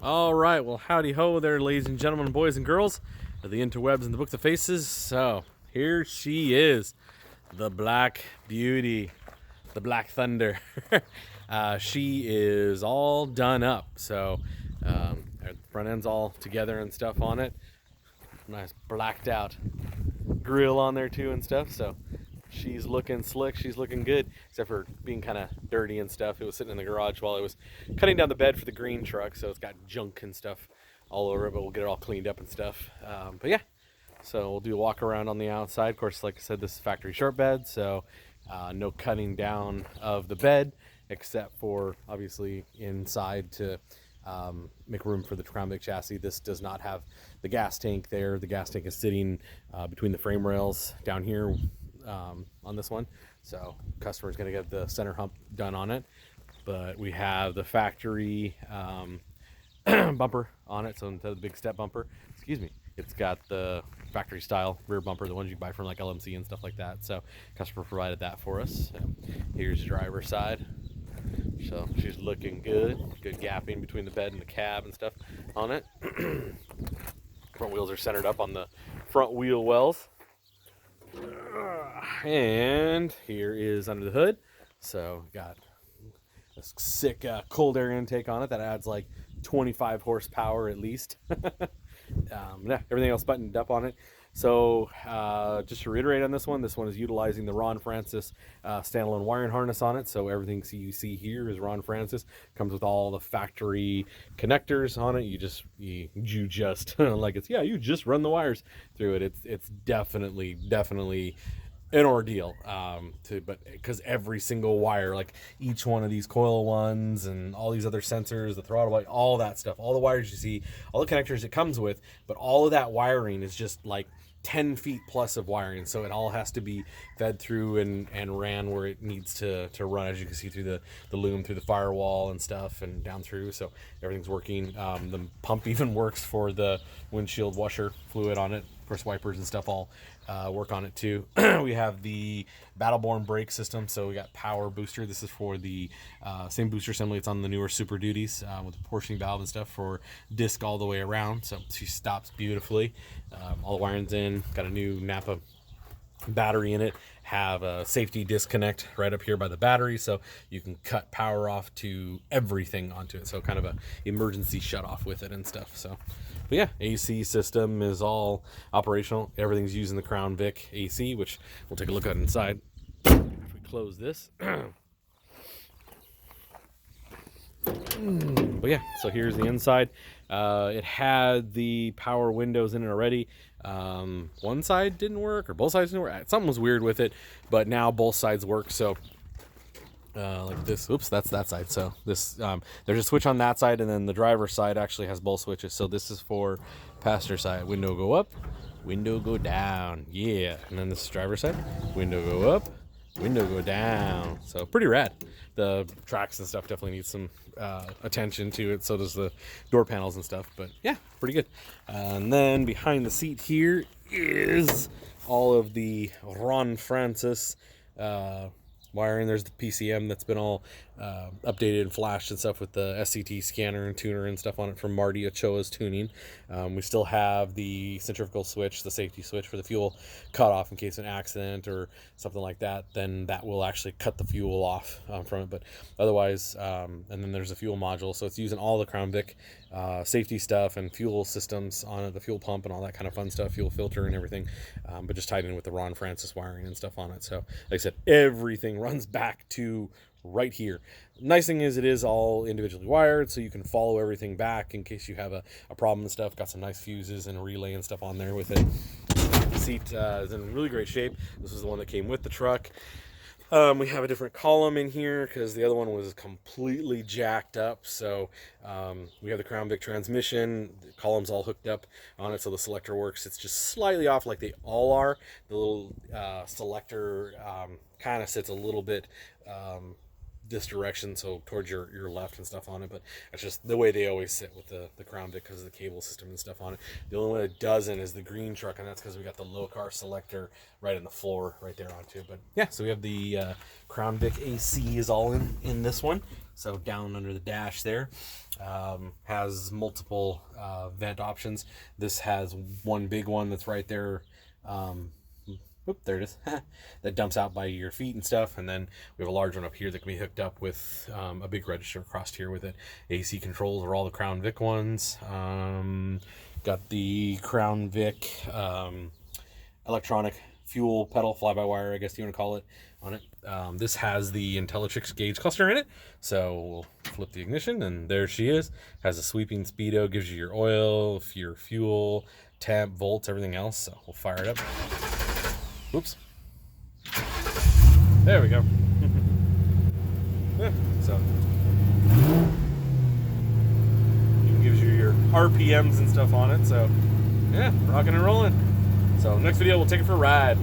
All right, well, howdy ho there, ladies and gentlemen, boys and girls of the interwebs and the books of faces. So here she is, the Black Beauty, the Black Thunder. She is all done up, so the front end's all together and stuff on it. Nice blacked out grill on there too and stuff. So she's looking slick, she's looking good, except for being kind of dirty and stuff. It was sitting in the garage while I was cutting down the bed for the green truck, so it's got junk and stuff all over it, but we'll get it all cleaned up and stuff. But yeah, so we'll do a walk around on the outside. Of course, like I said, this is factory short bed, so no cutting down of the bed, except for obviously inside to make room for the Crown Vic chassis. This does not have the gas tank there. The gas tank is sitting between the frame rails down here on this one, so customer's going to get the center hump done on it. But we have the factory bumper on it, so instead of the big step bumper, it's got the factory style rear bumper, the ones you buy from like LMC and stuff like that. So customer provided that for us. So here's the driver's side. So she's looking good gapping between the bed and the cab and stuff on it. Front wheels are centered up on the front wheel wells. And here is under the hood. So got a sick cold air intake on it that adds like 25 horsepower at least. Yeah, everything else buttoned up on it. So just to reiterate on this one is utilizing the Ron Francis standalone wiring harness on it. So everything you see here is Ron Francis. Comes with all the factory connectors on it. You just like you just run the wires through it. It's definitely an ordeal but because every single wire, like each one of these coil ones and all these other sensors, the throttle light, all that stuff, all the wires you see, all the connectors it comes with, but all of that wiring is just like 10 feet plus of wiring, so it all has to be fed through and ran where it needs to run, as you can see through the loom, through the firewall and stuff, and down through. So everything's working. The pump even works for the windshield washer fluid on it. Of course, wipers and stuff all work on it too. We have the Battleborn brake system, so we got power booster. This is for the same booster assembly. It's on the newer Super Duties with the portioning valve and stuff for disc all the way around. So she stops beautifully. All the wiring's in. Got a new Napa battery in it. Have a safety disconnect right up here by the battery, so you can cut power off to everything onto it. So kind of a emergency shut off with it and stuff. So, but yeah, AC system is all operational. Everything's using the Crown Vic AC, which we'll take a look at inside after we close this. But yeah, so here's the inside. It had the power windows in it already. One side didn't work, or both sides didn't work. Something was weird with it, but now both sides work. So like this, oops, that's that side. So this there's a switch on that side, and then the driver's side actually has both switches. So this is for passenger side, window go up, window go down, yeah. And then this is driver's side, window go up, window go down. So pretty rad. The tracks and stuff definitely need some attention to it. So does the door panels and stuff. But yeah, pretty good. And then behind the seat here is all of the Ron Francis wiring. There's the PCM that's been all updated and flashed and stuff with the SCT scanner and tuner and stuff on it from Marty Ochoa's tuning. We still have the centrifugal switch, the safety switch for the fuel cutoff in case of an accident or something like that. Then that will actually cut the fuel off from it. But otherwise, and then there's a fuel module. So it's using all the Crown Vic safety stuff and fuel systems on it, the fuel pump and all that kind of fun stuff, fuel filter and everything, but just tied in with the Ron Francis wiring and stuff on it. So like I said, everything runs back to right here. Nice thing is it is all individually wired, so you can follow everything back in case you have a problem and stuff. Got some nice fuses and a relay and stuff on there with it. The seat is in really great shape. This is the one that came with the truck. We have a different column in here because the other one was completely jacked up. So we have the Crown Vic transmission. The column's all hooked up on it, so the selector works. It's just slightly off like they all are. The little selector kind of sits a little bit this direction, so towards your left and stuff on it, but that's just the way they always sit with the Crown Vic because of the cable system and stuff on it. The only one that doesn't is the green truck, and that's because we got the low car selector right in the floor right there onto it. But yeah, so we have the Crown Vic AC is all in this one, so down under the dash there. Has multiple vent options. This has one big one that's right there. Oop, there it is. That dumps out by your feet and stuff, and then we have a large one up here that can be hooked up with a big register across here with it. AC controls are all the Crown Vic ones. Got the Crown Vic electronic fuel pedal, fly-by-wire, I guess you want to call it, on it. This has the Intellitrix gauge cluster in it, so we'll flip the ignition, and there she is. Has a sweeping speedo, gives you your oil, your fuel, temp, volts, everything else. So we'll fire it up. Oops. There we go. Yeah, so even gives you your RPMs and stuff on it. So yeah, rocking and rolling. So next video we'll take it for a ride.